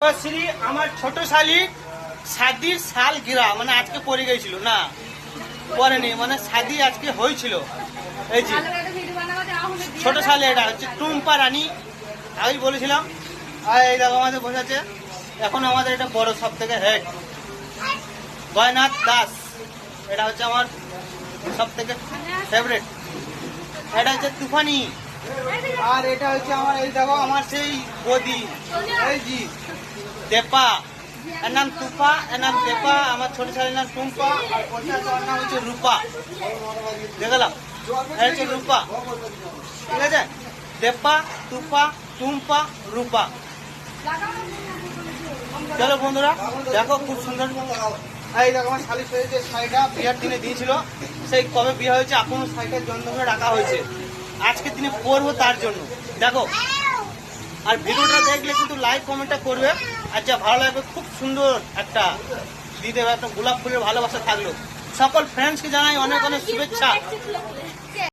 শ্রী আমার ছোট শালি শাদির সাল গিরা মানে আজকে পড়ে গেছিল না পড়েনি মানে শাদি আজকে হয়েছিল। এই যে ছোট শালি এটা হচ্ছে টুম্পা রানী, আমি বলেছিলাম। আর এই দেখো আমাদের বসে আছে এখন আমাদের এটা বড় সব থেকে হেড ভয়নাথ দাস, এটা হচ্ছে আমার সব থেকে ফেভারিট। এটা হচ্ছে তুফানি, আর এটা হচ্ছে আমার এই দেখো আমার সেই বদি এই জি দেপা, এর নাম তুপা, এর নাম দেপা। আমার ছোট ছেলের নাম টুম্পা, আর ওর নাম হচ্ছে রূপা। দেখলাম এটা হচ্ছে রূপা, ঠিক আছে? দেপা, তুপা, টুম্পা, রূপা। চলো বন্ধুরা দেখো খুব সুন্দর। এই দেখো আমার শালির সাথে যে শাড়িটা বিয়ার দিনে দিয়েছিল, সেই কবে বিয়ে হয়েছে এখনো শাড়িটার জন্য ধরে রাখা হয়েছে, আজকে দিনে পরবো তার জন্য। দেখো আর ভিডিওটা দেখলে কিন্তু লাইক কমেন্টটা করবে, আর যা ভালো লাগবে খুব সুন্দর একটা দিয়ে দেবে, একটা গোলাপ ফুলের ভালোবাসা থাকলো। সকল ফ্রেন্ডসকে জানাই অনেক অনেক শুভেচ্ছা।